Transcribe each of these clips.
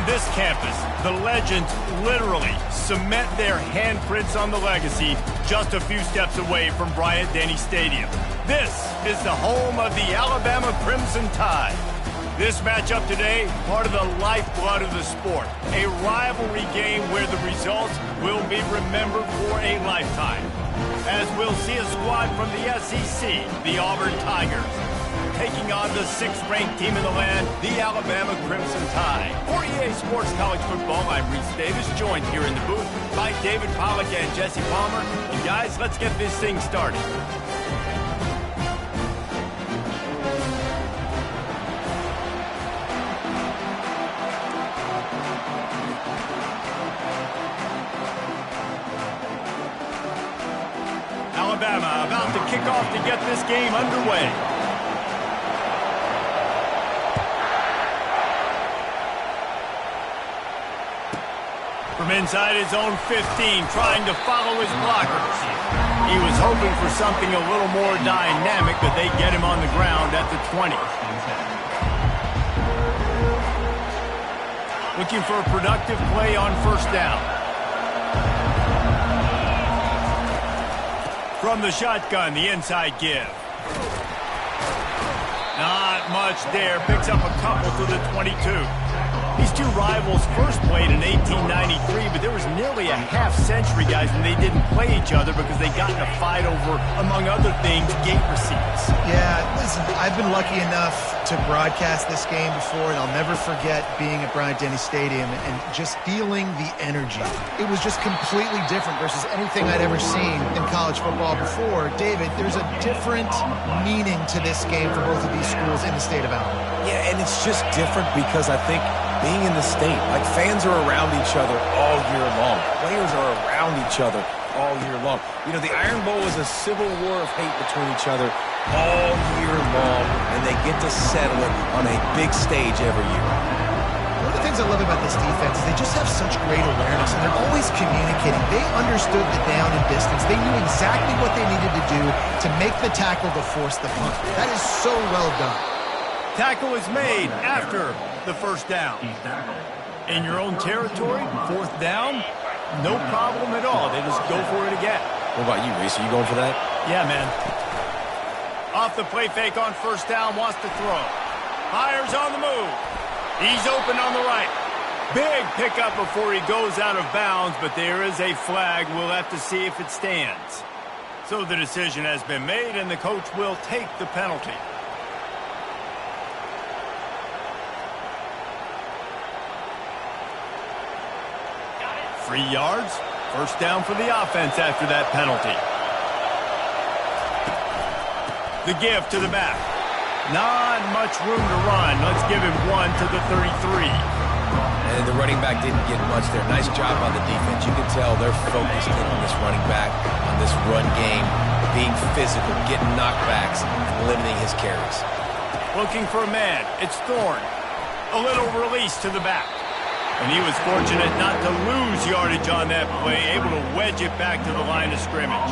this campus, the legends literally cement their handprints on the legacy just a few steps away from Bryant-Denny Stadium. This is the home of the Alabama Crimson Tide. This matchup today, part of the lifeblood of the sport. A rivalry game where the results will be remembered for a lifetime. As we'll see a squad from the SEC, the Auburn Tigers, taking on the 6th-ranked team in the land, the Alabama Crimson Tide. For EA Sports College Football, I'm Reese Davis, joined here in the booth by David Pollack and Jesse Palmer. And guys, let's get this thing started. Alabama about to kick off to get this game underway. From inside his own 15, trying to follow his blockers. He was hoping for something a little more dynamic, but they get him on the ground at the 20. Looking for a productive play on first down. From the shotgun, the inside give. Not much there. Picks up a couple to the 22. These two rivals first played in 1893, but there was nearly a half-century, guys, when they didn't play each other because they got in a fight over, among other things, gate receipts. Yeah, listen, I've been lucky enough to broadcast this game before, and I'll never forget being at Bryant-Denny Stadium and just feeling the energy. It was just completely different versus anything I'd ever seen in college football before. David, there's a different meaning to this game for both of these schools in the state of Alabama. Yeah, and it's just different because I think being in the state, like fans are around each other all year long. Players are around each other all year long. You know, the Iron Bowl is a civil war of hate between each other all year long, and they get to settle it on a big stage every year. One of the things I love about this defense is they just have such great awareness, and they're always communicating. They understood the down and distance. They knew exactly what they needed to do to make the tackle to force the punt. That is so well done. Tackle is made after the first down. In your own territory, fourth down, no problem at all. They just go for it again. What about you, Reese? Are you going for that? Yeah, man. Off the play fake on first down, wants to throw. Fires on the move. He's open on the right. Big pickup before he goes out of bounds, but there is a flag. We'll have to see if it stands. So the decision has been made, and the coach will take the penalty. 3 yards, first down for the offense after that penalty. The give to the back. Not much room to run. Let's give him one to the 33. And the running back didn't get much there. Nice job on the defense. You can tell they're focused in on this running back, on this run game, being physical, getting knockbacks, and limiting his carries. Looking for a man. It's Thorne. A little release to the back. And he was fortunate not to lose yardage on that play, able to wedge it back to the line of scrimmage.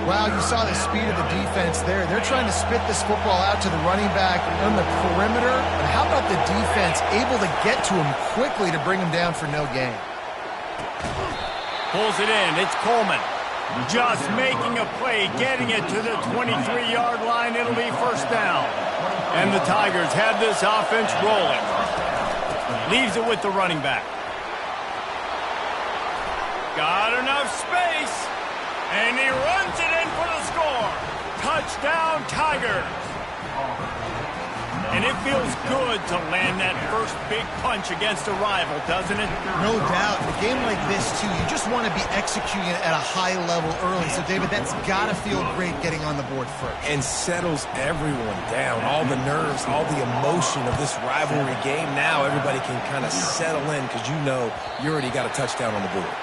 Wow, you saw the speed of the defense there. They're trying to spit this football out to the running back on the perimeter. But how about the defense able to get to him quickly to bring him down for no gain? Pulls it in. It's Coleman. Just making a play, getting it to the 23-yard line. It'll be first down. And the Tigers have this offense rolling. Leaves it with the running back. Got enough space. And he runs it in for the score. Touchdown, Tigers. And it feels good to land that first big punch against a rival, doesn't it? No doubt. In a game like this, too, you just want to be executing it at a high level early. So, David, that's got to feel great getting on the board first. And settles everyone down. All the nerves, all the emotion of this rivalry game. Now everybody can kind of settle in because you know you already got a touchdown on the board.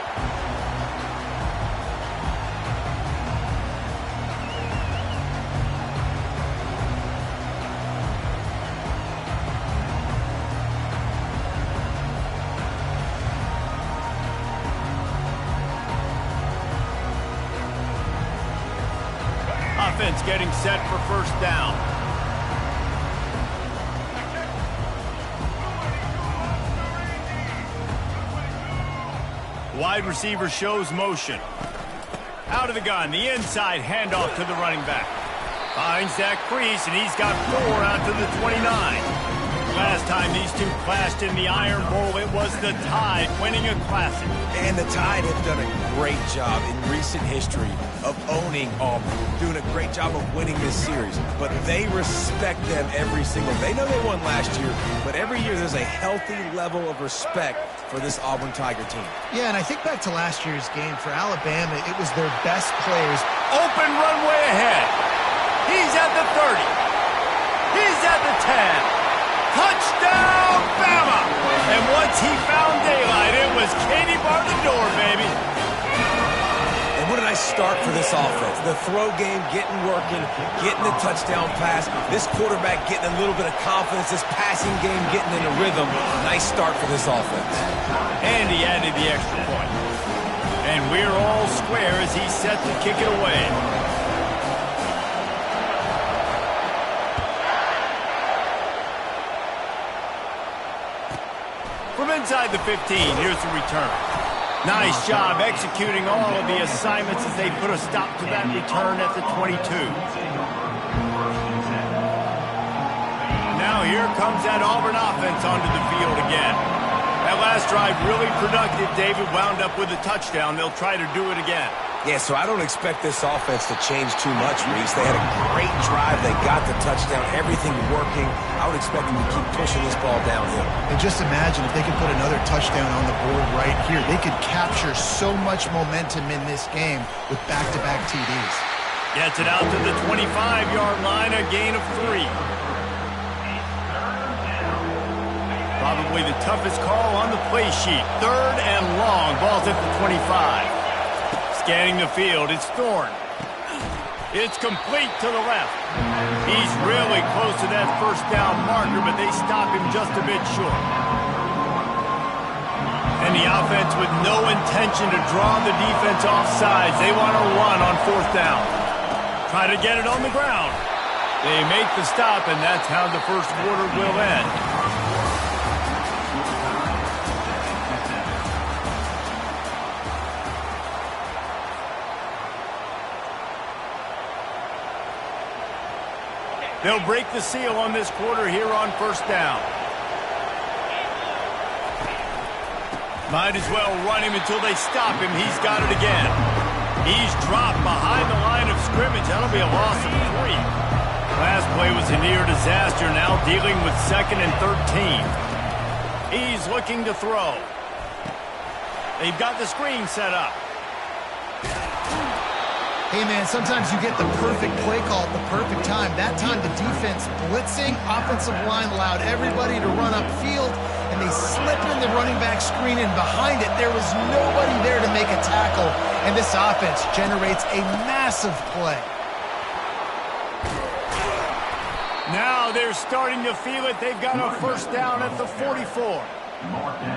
Offense getting set for first down. Wide receiver shows motion. Out of the gun, the inside handoff to the running back. Finds that crease, and he's got 4 out to the 29. Last time these two clashed in the Iron Bowl, it was the Tide winning a Classic. And the Tide have done a great job in recent history of owning Auburn, doing a great job of winning this series. But they respect them every single. They know they won last year, but every year there's a healthy level of respect for this Auburn Tiger team. Yeah, and I think back to last year's game for Alabama, it was their best players. Open runway ahead. He's at the 30. He's at the 10. Touchdown, Bama! And once he found daylight, it was Katie bar the door, baby. And what did I start for this offense? The throw game getting working, getting the touchdown pass. This quarterback getting a little bit of confidence. This passing game getting in a rhythm. Nice start for this offense. And he added the extra point. And we're all square as he's set to kick it away. From inside the 15, here's the return. Nice job executing all of the assignments as they put a stop to that return at the 22. Now here comes that Auburn offense onto the field again. That last drive really productive. David wound up with a touchdown. They'll try to do it again. Yeah, so I don't expect this offense to change too much, Reese. They had a great drive. They got the touchdown. Everything working. I would expect them to keep pushing this ball downhill. And just imagine if they could put another touchdown on the board right here. They could capture so much momentum in this game with back-to-back TDs. Gets it out to the 25-yard line, a gain of 3. Probably the toughest call on the play sheet. 3rd and long. Ball's at the 25. Scanning the field, it's Thorne. It's complete to the left. He's really close to that first down marker, but they stop him just a bit short. And the offense with no intention to draw the defense off sides. They want to run on 4th down. Try to get it on the ground. They make the stop, and that's how the first quarter will end. They'll break the seal on this quarter here on 1st down. Might as well run him until they stop him. He's got it again. He's dropped behind the line of scrimmage. That'll be a loss of 3. Last play was a near disaster. Now dealing with 2nd and 13. He's looking to throw. They've got the screen set up. Hey, man, sometimes you get the perfect play call at the perfect time. That time, the defense blitzing, offensive line allowed everybody to run upfield, and they slipped in the running back screen, and behind it, there was nobody there to make a tackle, and this offense generates a massive play. Now they're starting to feel it. They've got a 1st down at the 44.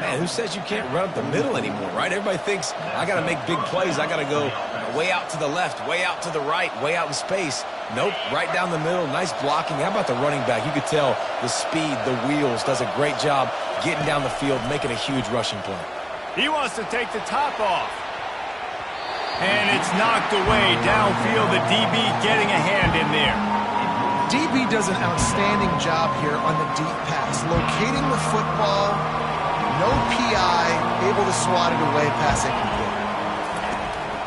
Man, who says you can't run up the middle anymore, right? Everybody thinks, I got to make big plays. I got to go way out to the left, way out to the right, way out in space. Nope, right down the middle. Nice blocking. How about the running back? You could tell the speed, the wheels, does a great job getting down the field, making a huge rushing play. He wants to take the top off. And it's knocked away downfield. The DB getting a hand in there. DB does an outstanding job here on the deep pass, locating the football, no PI, able to swat it away, pass incomplete.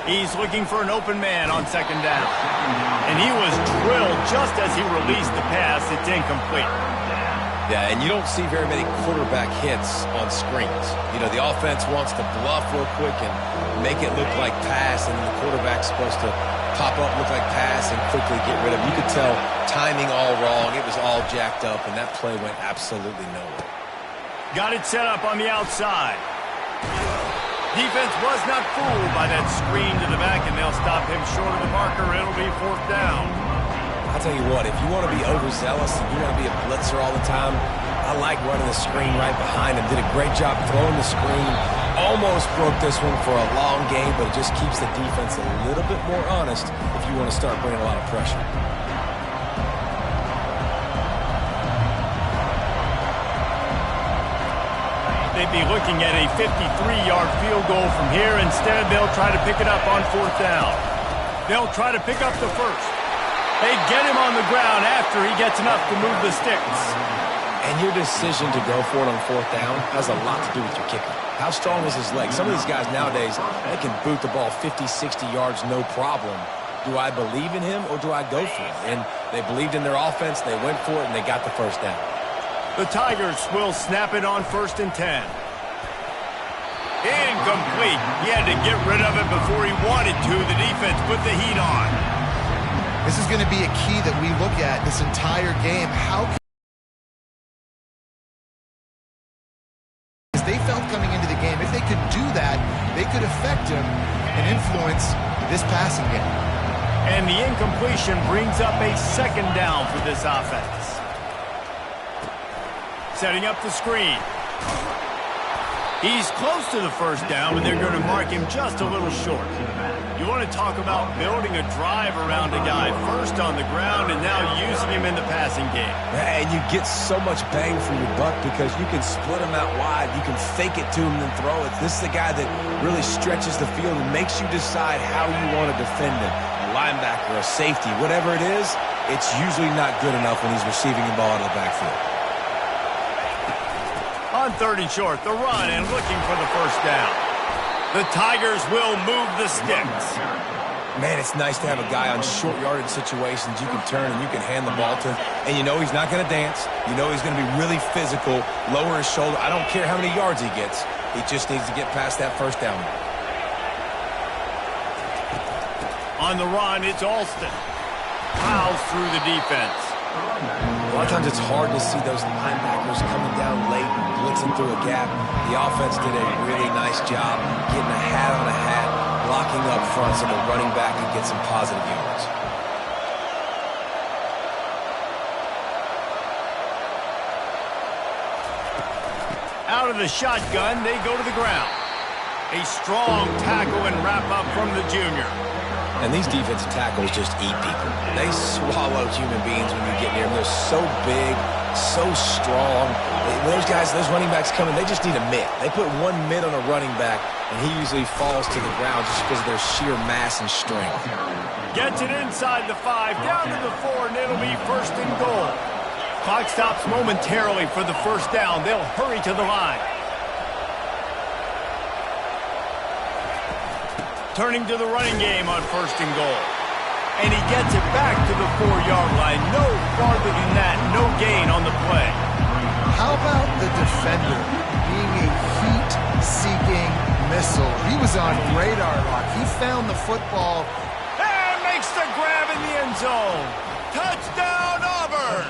He's looking for an open man on 2nd down. And he was drilled just as he released the pass. It's incomplete. Yeah, and you don't see very many quarterback hits on screens. You know, the offense wants to bluff real quick and make it look like pass, and then the quarterback's supposed to pop up, look like pass, and quickly get rid of it. You could tell timing all wrong. It was all jacked up, and that play went absolutely nowhere. Got it set up on the outside. Defense was not fooled by that screen to the back, and they'll stop him short of the marker. It'll be 4th down. I'll tell you what, if you want to be overzealous and you want to be a blitzer all the time, I like running the screen right behind him. Did a great job throwing the screen. Almost broke this one for a long game, but it just keeps the defense a little bit more honest if you want to start bringing a lot of pressure. they'd be looking at a 53-yard field goal from here. Instead, they'll try to pick it up on 4th down. They'll try to pick up the first. They get him on the ground after he gets enough to move the sticks. And your decision to go for it on 4th down has a lot to do with your kicker. How strong is his leg? Some of these guys nowadays, they can boot the ball 50, 60 yards, no problem. Do I believe in him or do I go for it? And they believed in their offense, they went for it, and they got the first down. The Tigers will snap it on 1st and 10. Incomplete. He had to get rid of it before he wanted to. The defense put the heat on. This is going to be a key that we look at this entire game. How they felt coming into the game, if they could do that, they could affect him and influence this passing game. And the incompletion brings up a 2nd down for this offense. Setting up the screen. He's close to the first down, but they're going to mark him just a little short. You want to talk about building a drive around a guy first on the ground and now using him in the passing game. And you get so much bang for your buck because you can split him out wide. You can fake it to him and throw it. This is the guy that really stretches the field and makes you decide how you want to defend him. A linebacker, a safety, whatever it is, it's usually not good enough when he's receiving the ball out of the backfield. On 3rd and short, the run and looking for the first down. The Tigers will move the sticks. Man, it's nice to have a guy on short yardage situations you can turn and you can hand the ball to. And you know he's not going to dance. You know he's going to be really physical, lower his shoulder. I don't care how many yards he gets. He just needs to get past that first down. On the run, it's Alston. Plows through the defense. A lot of times it's hard to see those linebackers coming down late and blitzing through a gap. The offense did a really nice job getting a hat on a hat, blocking up front so the running back could get some positive yards. Out of the shotgun, they go to the ground. A strong tackle and wrap up from the junior. And these defensive tackles just eat people. They swallow human beings when you get near them. They're so big, so strong. When those guys, those running backs come in, they just need a mitt. They put one mitt on a running back, and he usually falls to the ground just because of their sheer mass and strength. Gets it inside the 5, down to the 4, and it'll be 1st and goal. Clock stops momentarily for the first down. They'll hurry to the line. Turning to the running game on 1st and goal. And he gets it back to the 4-yard line. No farther than that. No gain on the play. How about the defender being a heat-seeking missile? He was on radar lock. He found the football. And makes the grab in the end zone. Touchdown, Auburn!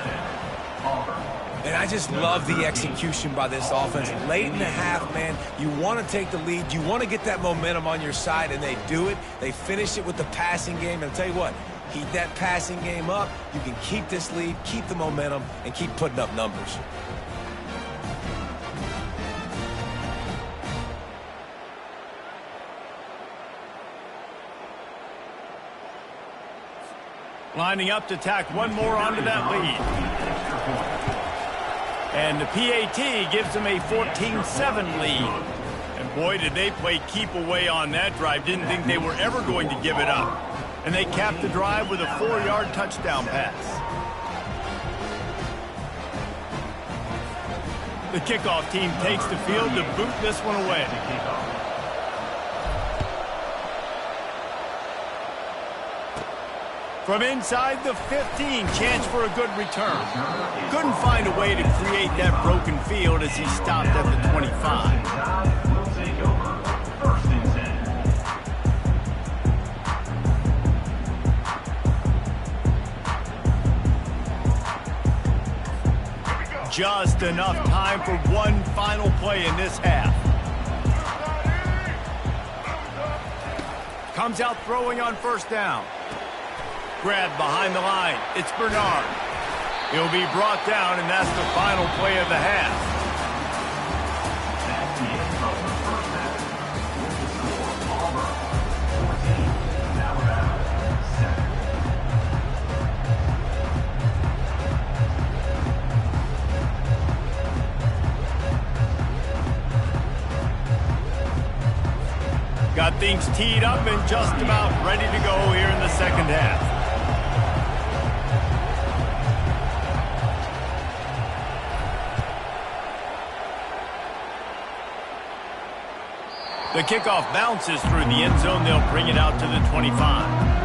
And I just love the execution by this offense. Late in the half, man, you want to take the lead. You want to get that momentum on your side, and they do it. They finish it with the passing game. And I'll tell you what, keep that passing game up. You can keep this lead, keep the momentum, and keep putting up numbers. Lining up to tack one more onto that lead. And the PAT gives them a 14-7 lead. And boy, did they play keep away on that drive. Didn't think they were ever going to give it up. And they capped the drive with a 4-yard touchdown pass. The kickoff team takes the field to boot this one away. From inside the 15, chance for a good return. Couldn't find a way to create that broken field as he stopped at the 25. Just enough time for one final play in this half. Comes out throwing on 1st down. Grab behind the line. It's Bernard. He'll be brought down, and that's the final play of the half. things teed up and just about ready to go here in the second half. The kickoff bounces through the end zone. They'll bring it out to the 25.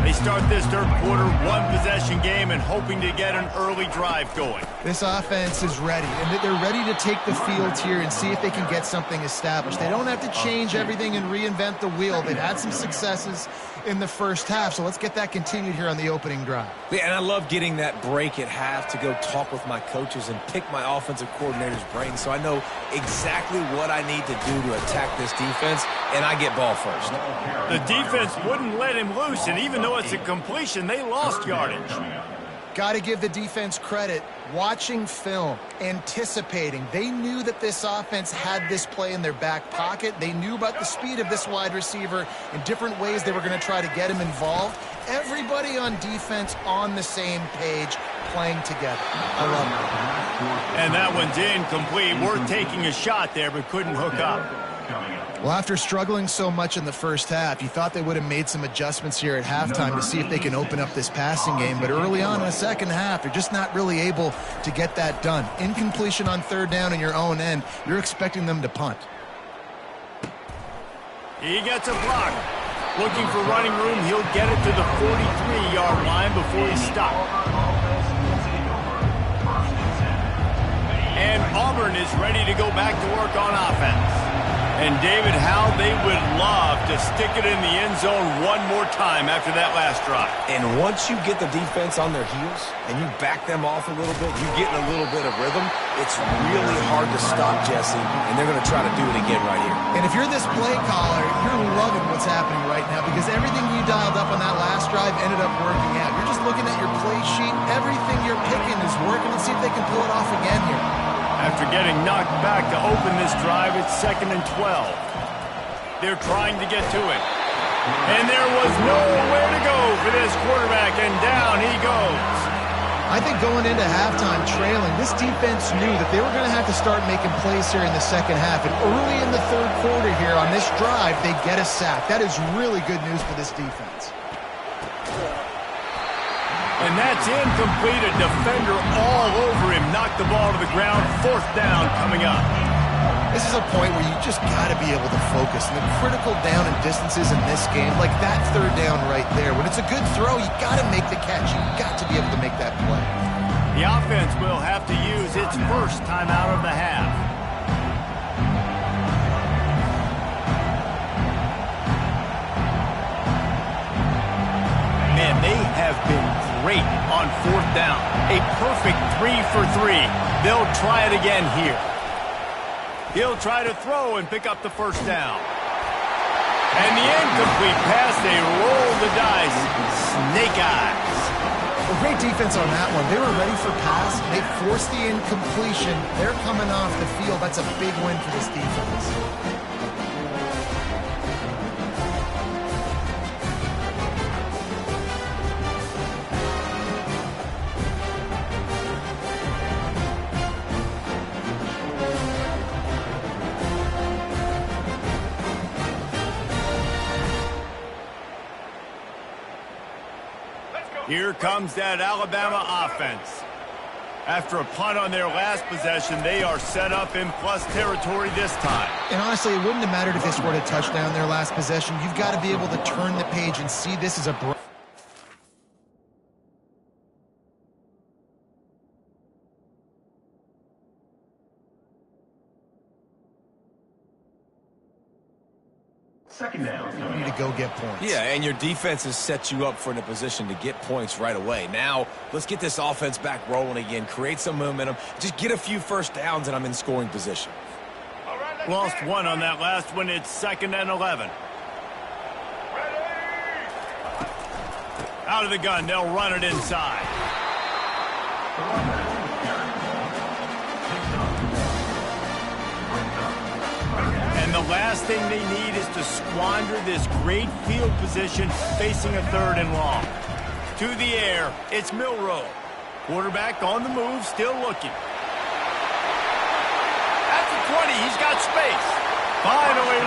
They start this third quarter, one-possession game, and hoping to get an early drive going. This offense is ready, and they're ready to take the field here and see if they can get something established. They don't have to change everything and reinvent the wheel. They've had some successes in the first half, so let's get that continued here on the opening drive. Yeah, and I love getting that break at half to go talk with my coaches and pick my offensive coordinator's brain so I know exactly what I need to do to attack this defense, and I get ball first. The defense wouldn't let him loose, and even though it's a completion, they lost yardage. Got to give the defense credit. Watching film, anticipating. They knew that this offense had this play in their back pocket. They knew about the speed of this wide receiver and different ways they were going to try to get him involved. Everybody on defense on the same page, playing together. I love it. And that one's incomplete. Worth taking a shot there, but couldn't hook up. Well, after struggling so much in the first half, you thought they would have made some adjustments here at halftime to see if they can open up this passing game. But early on in the second half, they're just not really able to get that done. Incompletion on third down in your own end, you're expecting them to punt. He gets a block. Looking for running room, he'll get it to the 43-yard line before he's stopped. And Auburn is ready to go back to work on offense. And, David, how they would love to stick it in the end zone one more time after that last drive. And once you get the defense on their heels and you back them off a little bit, you get in a little bit of rhythm, it's really hard to stop, Jesse, and they're going to try to do it again right here. And if you're this play caller, you're loving what's happening right now because everything you dialed up on that last drive ended up working out. You're just looking at your play sheet. Everything you're picking is working. Let's see if they can pull it off again here. After getting knocked back to open this drive, it's 2nd and 12. They're trying to get to it. And there was nowhere to go for this quarterback, and down he goes. I think going into halftime trailing, this defense knew that they were going to have to start making plays here in the second half. And early in the third quarter here on this drive, they get a sack. That is really good news for this defense. And that's incomplete. A defender all over him. Knocked the ball to the ground. 4th down coming up. This is a point where you just got to be able to focus. And the critical down and distances in this game, like that third down right there, when it's a good throw, you got to make the catch. You got to be able to make that play. The offense will have to use its first timeout of the half. Man, they have been great on 4th down. A perfect 3 for 3. They'll try it again here. He'll try to throw and pick up the first down. And the incomplete pass, they roll the dice. Snake eyes. Well, great defense on that one. They were ready for pass. They forced the incompletion. They're coming off the field. That's a big win for this defense. Here comes that Alabama offense. After a punt on their last possession, they are set up in plus territory this time. And honestly, it wouldn't have mattered if they scored a touchdown their last possession. You've got to be able to turn the page and see this as a break. Second down. You need to go get points. Yeah, and your defense has set you up for a position to get points right away. Now, let's get this offense back rolling again, create some momentum, just get a few first downs, and I'm in scoring position. Lost one on that last one. It's 2nd and 11. Out of the gun, they'll run it inside. And And the last thing they need is to squander this great field position facing a 3rd and long. To the air, it's Milroe. Quarterback on the move, still looking. At the 20, he's got space. Finally